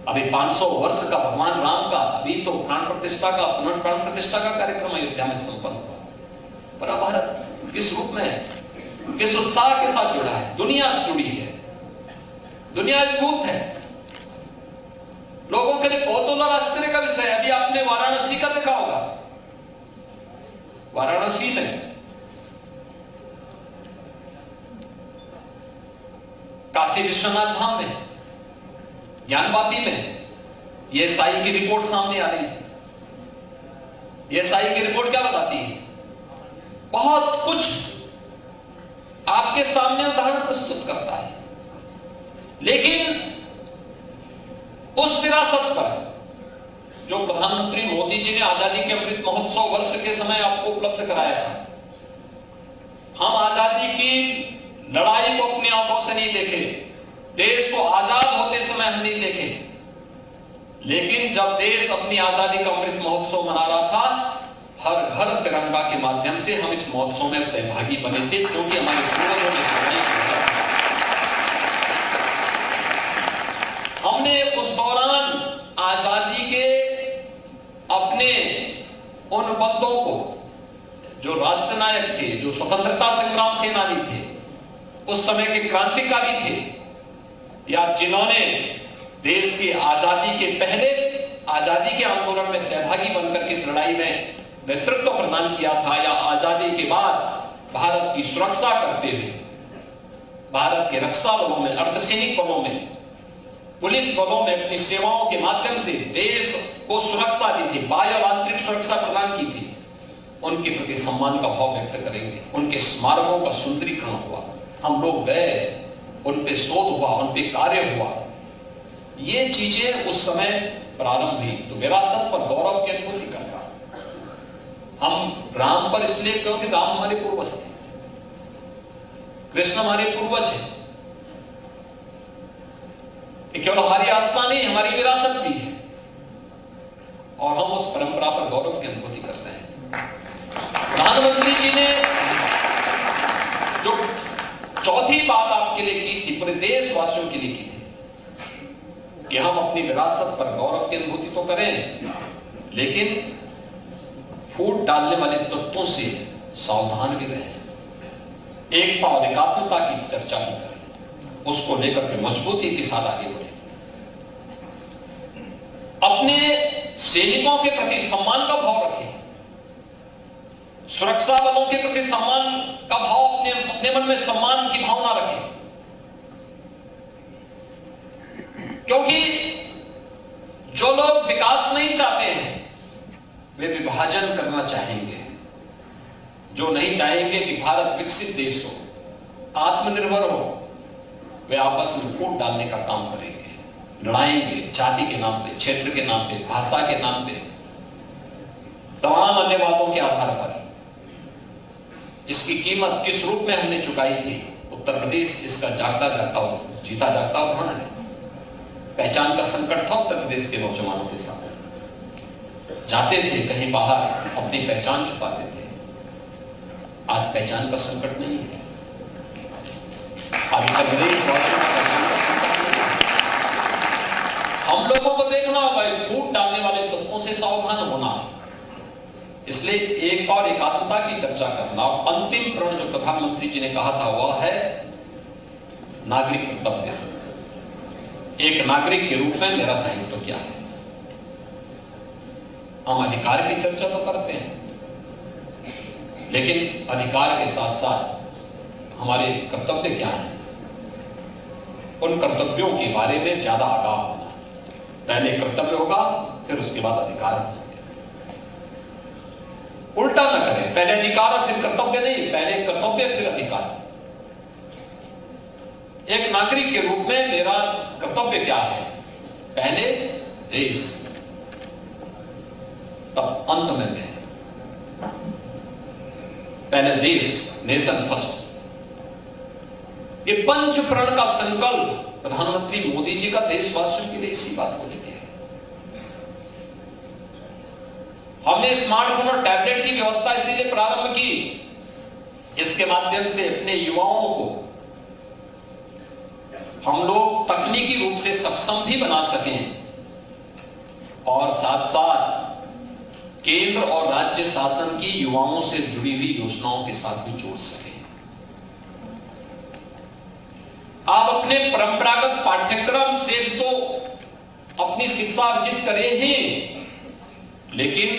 अभी 500 वर्ष का भगवान राम का अभी तो प्राण प्रतिष्ठा का पुनर्प्राण प्रतिष्ठा का कार्यक्रम अयोध्या में संपन्न हुआ। पर भारत किस रूप में, किस उत्साह के साथ जुड़ा है? दुनिया जुड़ी है, दुनिया विभूत है। लोगों के लिए कौतूहल और आश्चर्य का विषय है। अभी आपने वाराणसी का देखा होगा। वाराणसी में काशी विश्वनाथ धाम में, ज्ञानवापी में ये साई की रिपोर्ट सामने आ रही है। ये साई की रिपोर्ट क्या बताती है? बहुत कुछ आपके सामने उदाहरण प्रस्तुत करता है, लेकिन उस विरासत पर जो प्रधानमंत्री मोदी जी ने आजादी के अमृत महोत्सव वर्ष के समय आपको उपलब्ध कराया था, हम आजादी की लड़ाई को अपनी आंखों से नहीं देखे, देश को आजाद होते समय हम नहीं देखे, लेकिन जब देश अपनी आजादी का अमृत महोत्सव मना रहा था, हर घर तिरंगा के माध्यम से हम इस महोत्सव में सहभागी बने थे, क्योंकि हमारे पूर्वजों ने हमने उस दौरान आजादी के अपने उन बंदों को, जो राष्ट्रनायक थे, जो स्वतंत्रता संग्राम सेनानी थे, उस समय के क्रांतिकारी थे, या जिन्होंने देश की आजादी के पहले आजादी के आंदोलन में सहभागी बनकर इस लड़ाई में नेतृत्व प्रदान किया था, या आजादी के बाद भारत की सुरक्षा करते हुए भारत के रक्षा बलों में, अर्धसैनिक बलों में, पुलिस बलों में अपनी सेवाओं के माध्यम से देश को सुरक्षा दी थी, बाह्य और आंतरिक सुरक्षा प्रदान की थी, उनके प्रति सम्मान का भाव व्यक्त करेंगे। उनके स्मारकों का सुंदरीकरण हुआ, हम लोग गए, उन पे शोध हुआ, उन पे कार्य हुआ, ये चीजें उस समय प्रारंभ हुई। तो विरासत पर गौरव की अनुभूति कर रहा। हम राम पर इसलिए क्योंकि राम हमारे पूर्वज थे, कृष्ण हमारे पूर्वज है। केवल हमारी आस्था नहीं, हमारी विरासत भी है, और हम उस परंपरा पर गौरव की अनुभूति करते हैं। प्रधानमंत्री जी ने जो चौथी बात आपके लिए की थी, पूरे देशवासियों के लिए की थी, कि हम अपनी विरासत पर गौरव की अनुभूति तो करें, लेकिन फूट डालने वाले तत्वों से सावधान भी रहें। एकता और एकात्मता की चर्चा भी करें, उसको लेकर के मजबूती के साथ आगे बढ़े। अपने सैनिकों के प्रति सम्मान का भाव रखें, सुरक्षा बलों के प्रति सम्मान का भाव, अपने मन में सम्मान की भावना रखें, क्योंकि जो लोग विकास नहीं चाहते हैं वे विभाजन करना चाहेंगे। जो नहीं चाहेंगे कि भारत विकसित देश हो, आत्मनिर्भर हो, वे आपस में फूट डालने का काम करेंगे, लड़ाएंगे, जाति के नाम पे, क्षेत्र के नाम पे, भाषा के नाम पे, तमाम अन्य बातों के आधार पर। इसकी कीमत किस रूप में हमने चुकाई थी? उत्तर प्रदेश इसका जागता जागता जीता जागता उदाहरण है। पहचान का संकट था उत्तर प्रदेश के नौजवानों के साथ, जाते थे कहीं बाहर, अपनी पहचान छुपाते थे। आज पहचान का संकट नहीं है, आज उत्तर प्रदेश वासियों की पहचान का संकट नहीं है। हम लोगों को देखना होगा, फूट डालने वाले तत्वों से सावधान होना। इसलिए एक और एकात्मता की चर्चा करना। और अंतिम प्रण जो प्रधानमंत्री जी ने कहा था वह है नागरिक कर्तव्य। एक नागरिक के रूप में मेरा दायित्व क्या है? हम अधिकार की चर्चा तो करते हैं, लेकिन अधिकार के साथ साथ हमारे कर्तव्य क्या हैं? उन कर्तव्यों के बारे में ज्यादा आगाह होना। पहले कर्तव्य होगा, फिर उसके बाद अधिकार होंगे। उल्टा न करें, पहले अधिकार और फिर कर्तव्य नहीं, पहले कर्तव्य फिर अधिकार। एक नागरिक के रूप में मेरा कर्तव्य क्या है? पहले देश, तब अंत में मैं। पहले देश, नेशन फर्स्ट। ये पंच प्रण का संकल्प प्रधानमंत्री मोदी जी का देशवासियों के लिए इसी बात को लेकर है। हमने स्मार्टफोन और टैबलेट की व्यवस्था इसीलिए प्रारंभ की, इसके माध्यम से अपने युवाओं को हम लोग तकनीकी रूप से सक्षम भी बना सकें और साथ साथ केंद्र और राज्य शासन की युवाओं से जुड़ी हुई योजनाओं के साथ भी जोड़ सके। आप अपने परंपरागत पाठ्यक्रम से तो अपनी शिक्षा अर्जित करे हैं, लेकिन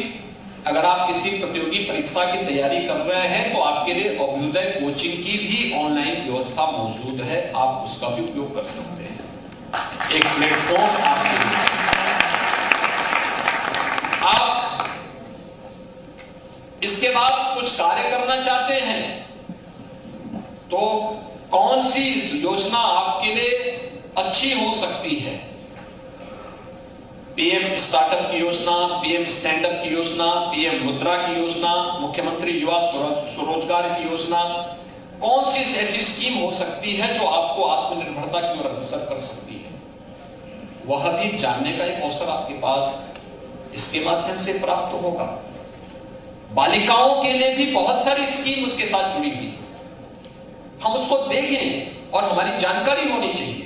अगर आप किसी प्रतियोगी परीक्षा की तैयारी कर रहे हैं तो आपके लिए अभ्युदय कोचिंग की भी ऑनलाइन व्यवस्था मौजूद है, आप उसका भी उपयोग कर सकते हैं। एक प्लेटफॉर्म आपके लिए। आप इसके बाद कुछ कार्य करना चाहते हैं तो कौन सी योजना आपके लिए अच्छी हो सकती है? पीएम स्टार्टअप की योजना, पीएम स्टैंड अप की योजना, पीएम मुद्रा की योजना, मुख्यमंत्री युवा स्वरोजगार की योजना, कौन सी ऐसी स्कीम हो सकती है जो आपको आत्मनिर्भरता की ओर अग्रसर कर सकती है? वह भी जानने का एक अवसर आपके पास इसके माध्यम से प्राप्त होगा। बालिकाओं के लिए भी बहुत सारी स्कीम उसके साथ जुड़ी हुई, हम उसको देखें और हमारी जानकारी होनी चाहिए।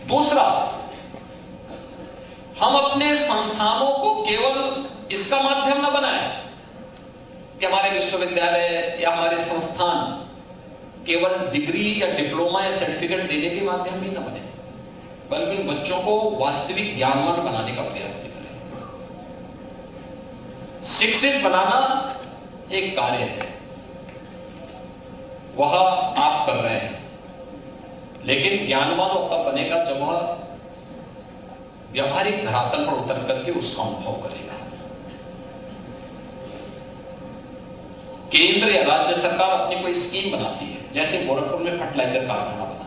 दूसरा, हम अपने संस्थानों को केवल इसका माध्यम न बनाएं कि हमारे विश्वविद्यालय या हमारे संस्थान केवल डिग्री या डिप्लोमा या सर्टिफिकेट देने के माध्यम ही न बने, बल्कि बच्चों को वास्तविक ज्ञानवान बनाने का प्रयास भी करें। शिक्षित बनाना एक कार्य है, वह आप कर रहे हैं, लेकिन ज्ञानवान तब बनेगा जब वह व्यावहारिक धरातल पर उतर करके उसका अनुभव करेगा। केंद्र या राज्य सरकार अपनी कोई स्कीम बनाती है, जैसे गोरखपुर में फर्टिलाइजर कारखाना बना,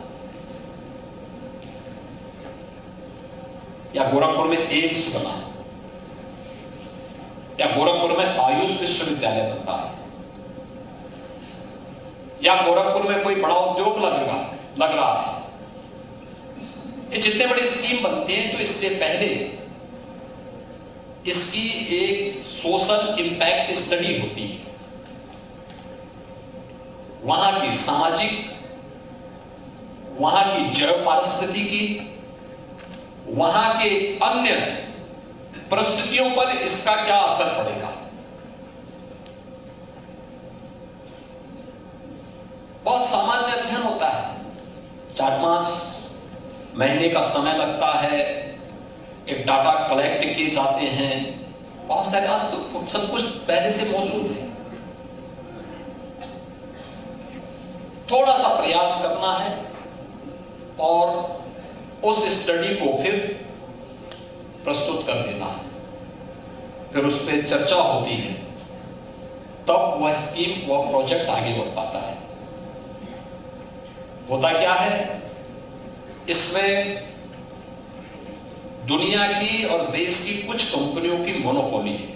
या गोरखपुर में एम्स बना, या गोरखपुर में आयुष विश्वविद्यालय बनता है, या गोरखपुर में कोई बड़ा उद्योग लग रहा है। ये जितने बड़ी स्कीम बनते हैं तो इससे पहले इसकी एक सोशल इंपैक्ट स्टडी होती है, वहां की सामाजिक, वहां की जैव पारिस्थितिकी, वहां के अन्य परिस्थितियों पर इसका क्या असर पड़ेगा। बहुत सामान्य अध्ययन होता है, 4-5 महीने का समय लगता है, एक डाटा कलेक्ट किए जाते हैं, बहुत सारे आज तो सब कुछ पहले से मौजूद है। थोड़ा सा प्रयास करना है और उस स्टडी को फिर प्रस्तुत कर देना है, फिर उस पर चर्चा होती है, तब वह स्कीम, वह प्रोजेक्ट आगे बढ़ पाता है। होता क्या है, इसमें दुनिया की और देश की कुछ कंपनियों की मोनोपोली है।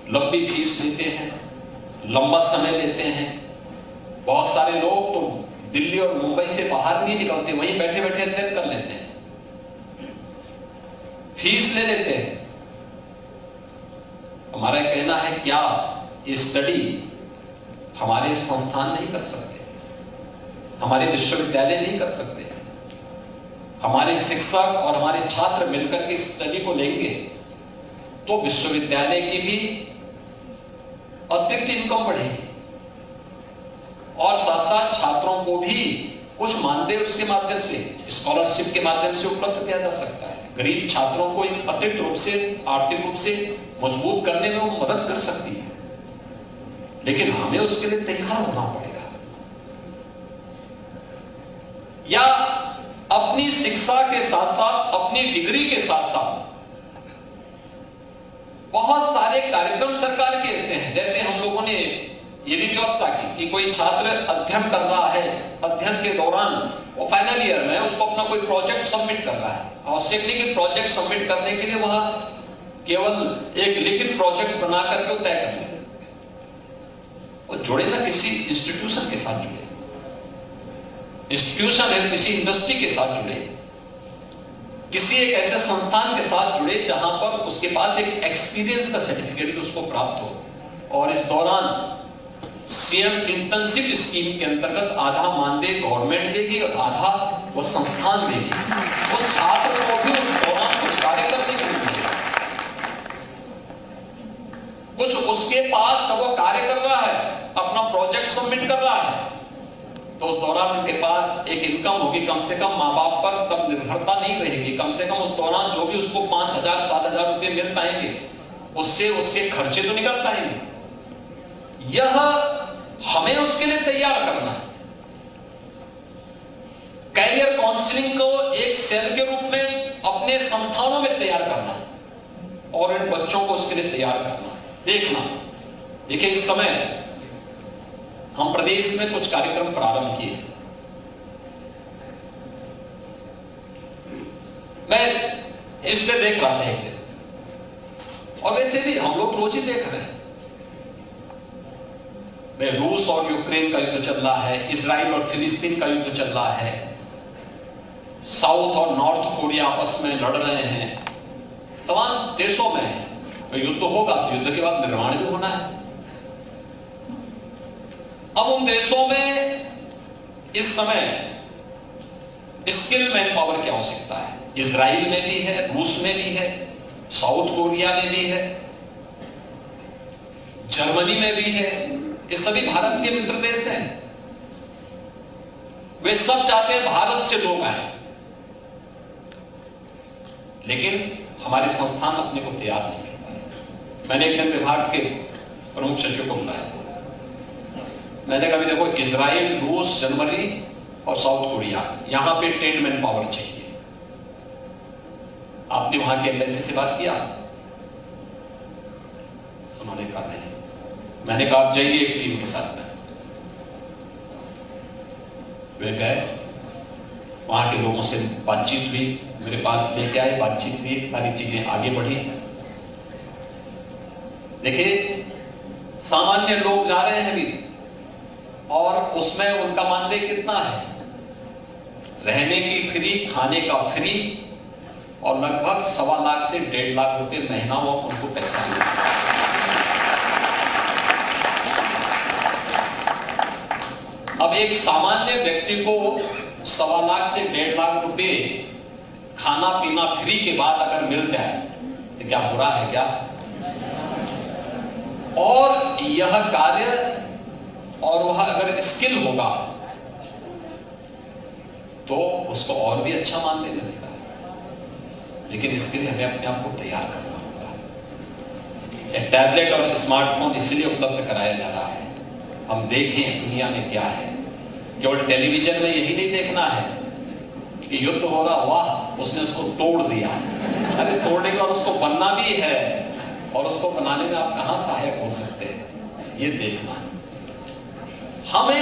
लंबी फीस लेते हैं, लंबा समय लेते हैं, बहुत सारे लोग तो दिल्ली और मुंबई से बाहर नहीं निकलते, वहीं बैठे बैठे अध्ययन कर लेते हैं, फीस ले लेते हैं। हमारा कहना है, क्या ये स्टडी हमारे संस्थान नहीं कर सकते, हमारे विश्वविद्यालय नहीं कर सकते? हमारे शिक्षक और हमारे छात्र मिलकर के स्टडी को लेंगे तो विश्वविद्यालय की भी अतिरिक्त इनकम बढ़ेगी और साथ साथ छात्रों को भी कुछ मानदेय उसके माध्यम से, स्कॉलरशिप के माध्यम से उपलब्ध किया जा सकता है। गरीब छात्रों को अतिरिक्त रूप से, आर्थिक रूप से मजबूत करने में वो मदद कर सकती है, लेकिन हमें उसके लिए तैयार होना पड़ेगा। या अपनी शिक्षा के साथ साथ, अपनी डिग्री के साथ साथ बहुत सारे कार्यक्रम सरकार के ऐसे हैं, जैसे हम लोगों ने ये भी व्यवस्था की कि कोई छात्र अध्ययन कर रहा है, अध्ययन के दौरान वो फाइनल ईयर में उसको अपना कोई प्रोजेक्ट सबमिट कर रहा है। आवश्यक नहीं कि प्रोजेक्ट सबमिट करने के लिए वह केवल एक लिखित प्रोजेक्ट बना करके तय कर ले, वो जुड़े ना किसी इंस्टीट्यूशन के साथ जुड़े, इंस्टीट्यूशन है किसी इंडस्ट्री के साथ जुड़े, किसी एक ऐसे संस्थान के साथ जुड़े जहां पर उसके पास एक एक्सपीरियंस का सर्टिफिकेट उसको प्राप्त हो। और इस दौरान सीएम इंटर्नशिप स्कीम के अंतर्गत आधा मानदेय गवर्नमेंट देगी और आधा वो संस्थान देगी। उस छात्र को भी उस उसके पास जब वो कार्य कर रहा है, अपना प्रोजेक्ट सबमिट कर रहा है, तो उस दौरान उनके पास एक इनकम होगी, कम से कम माँ बाप पर तब निर्भरता नहीं रहेगी। कम से कम उस दौरान जो भी उसको 5,000 7,000 रुपए मिल पाएंगे, उससे उसके खर्चे तो निकल पाएंगे। यह हमें उसके लिए तैयार करना है। कैरियर काउंसलिंग को एक सेल के रूप में अपने संस्थानों में तैयार करना है और इन बच्चों को उसके लिए तैयार करना है। देखिए, इस समय हम प्रदेश में कुछ कार्यक्रम प्रारंभ किए। मैं इस पे देख रहा था एक दिन, और वैसे भी हम लोग रोज ही देख रहे हैं। रूस और यूक्रेन का युद्ध चल रहा है, इजराइल और फिलिस्तीन का युद्ध चल रहा है, साउथ और नॉर्थ कोरिया आपस में लड़ रहे हैं। तमाम देशों में युद्ध होगा, तो युद्ध के बाद निर्माण भी होना है। अब उन देशों में इस समय स्किल मैन पावर की आवश्यकता है। इजराइल में भी है, रूस में भी है, साउथ कोरिया में भी है, जर्मनी में भी है। ये सभी भारत के मित्र देश हैं। वे सब चाहते हैं भारत से लोग आए, लेकिन हमारे संस्थान अपने को तैयार नहीं कर पाए। मैंने एक दिन विभाग के प्रमुख सचिव को बुलाया, मैंने कहा देखो, इजराइल, रूस, जर्मनी और साउथ कोरिया, यहां पे ट्रेन मैन पावर चाहिए। आपने वहां के एमबेसी से बात किया? उन्होंने कहा नहीं। मैंने कहा आप जाइए एक टीम के साथ में। वे गए, वहां के लोगों से बातचीत हुई, मेरे पास लेके आए, बातचीत हुई, सारी चीजें आगे बढ़ी। देखिए, सामान्य लोग जा रहे हैं भी, और उसमें उनका मानदेय कितना है? रहने की फ्री, खाने का फ्री, और लगभग 1.25 लाख से 1.5 लाख रुपए महीना वो उनको पैसा मिलता है। अब एक सामान्य व्यक्ति को 1.25 लाख से 1.5 लाख रुपए खाना पीना फ्री के बाद अगर मिल जाए तो क्या बुरा है क्या? और यह कार्य और वह अगर स्किल होगा तो उसको और भी अच्छा मानने मिलेगा। लेकिन इसके लिए हमें अपने आप को तैयार करना होगा। एक टैबलेट और स्मार्टफोन इसलिए उपलब्ध कराया जा रहा है, हम देखें दुनिया में क्या है। केवल टेलीविजन में यही नहीं देखना है कि युद्ध हो रहा, वाह उसने उसको तोड़ दिया। अरे तोड़ने के बाद उसको बनना भी है, और उसको बनाने में आप कहां सहायक हो सकते हैं, ये देखना। हमें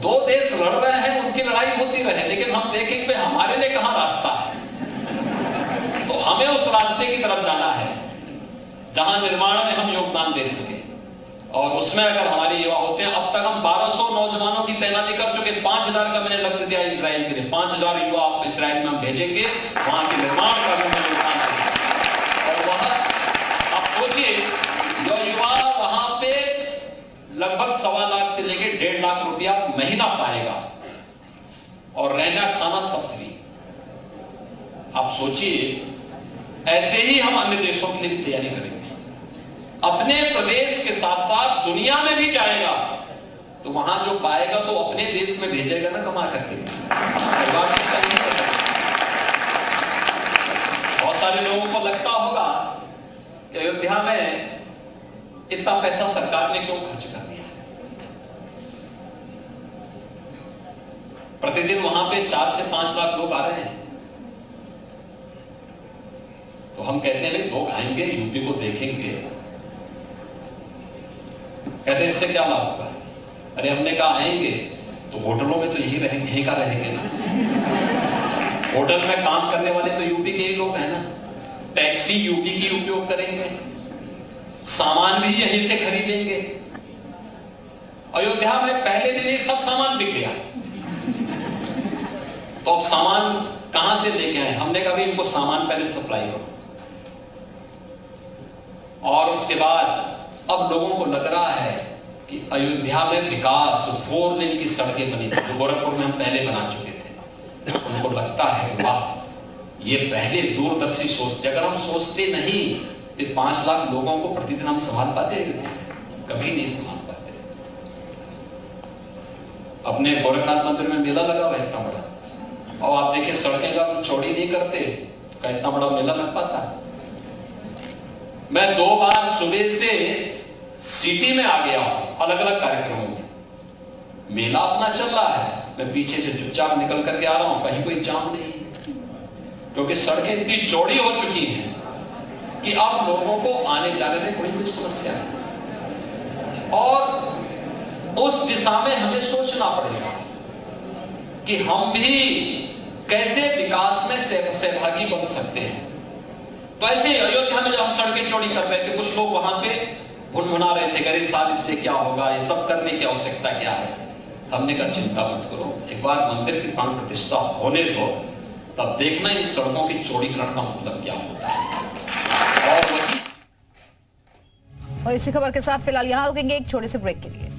दो देश लड़ रहे हैं, उनकी लड़ाई होती रहे, लेकिन हम देखें कि हमारे लिए कहां रास्ता है। तो हमें उस रास्ते की तरफ जाना है जहां निर्माण में हम योगदान दे सके। और उसमें अगर हमारे युवा होते हैं, अब तक हम 1200 नौजवानों की तैनाती कर चुके। 5,000 का मैंने लक्ष्य दिया इजराइल के लिए। 5,000 युवा आप इजराइल में हम भेजेंगे, वहां के निर्माण का योगदान देंगे। और वह आप सोचिए, जो युवा वहां पे लगभग 1.25 लाख से लेकर 1.5 लाख रुपया महीना पाएगा, और रहना खाना सब फ्री। आप सोचिए, ऐसे ही हम अन्य देशों के लिए भी तैयारी करेंगे। अपने प्रदेश के साथ साथ दुनिया में भी जाएगा, तो वहां जो पाएगा तो अपने देश में भेजेगा ना, कमा करके। बहुत सारे लोगों को लगता होगा कि अयोध्या में इतना पैसा सरकार ने क्यों खर्च कर दिया। प्रतिदिन वहां पे 4 से 5 लाख लोग आ रहे हैं। तो हम कहते हैं भाई लोग आएंगे, यूपी को देखेंगे, कहते हैं इससे क्या लाभ होगा। अरे हमने कहा आएंगे तो होटलों में तो यही रहेंगे, यहीं का रहेंगे ना। होटल में काम करने वाले तो यूपी के ही लोग हैं ना। टैक्सी यूपी की उपयोग करेंगे, सामान भी यहीं से खरीदेंगे। अयोध्या में पहले दिन ही सब सामान बिक गया। तो अब सामान कहां से लेके आए? हमने कहा इनको सामान पहले सप्लाई करो, और उसके बाद अब लोगों को लग रहा है कि अयोध्या में विकास, 4 लेन की सड़कें बनी थी, जो गोरखपुर में हम पहले बना चुके थे। उनको लगता है वाह, ये पहले दूरदर्शी सोचते। अगर हम सोचते नहीं तो 5 लाख लोगों को प्रतिदिन हम संभाल पाते थे। कभी नहीं संभाल पाते। अपने गोरखनाथ मंदिर में मेला लगा हुआ है इतना बड़ा, और आप देखिए सड़कें जब चौड़ी नहीं करते तो इतना बड़ा मेला लग पाता। मैं 2 बार सुबह से सिटी में आ गया हूं अलग अलग कार्यक्रमों में, मेला अपना चल रहा है, मैं पीछे से चुपचाप निकल करके आ रहा हूं, कहीं कोई जाम नहीं, क्योंकि सड़कें इतनी चौड़ी हो चुकी हैं कि अब लोगों को आने जाने में कोई समस्या नहीं। और उस दिशा में हमें सोचना पड़ेगा कि हम भी कैसे विकास में सहभागी बन सकते हैं। तो ऐसे ही अयोध्या में जब हम सड़कें चौड़ी कर रहे थे, कुछ लोग वहां पे भुनभुना रहे थे, गरीब साहब इससे क्या होगा, ये सब करने की आवश्यकता क्या है। हमने कहा चिंता मत करो, एक बार मंदिर की प्राण प्रतिष्ठा होने दो, तब देखना इन सड़कों की चौड़ीकरण का मतलब क्या होता है। और वही और इसी खबर के साथ फिलहाल यहां रुकेंगे एक छोटे से ब्रेक के लिए।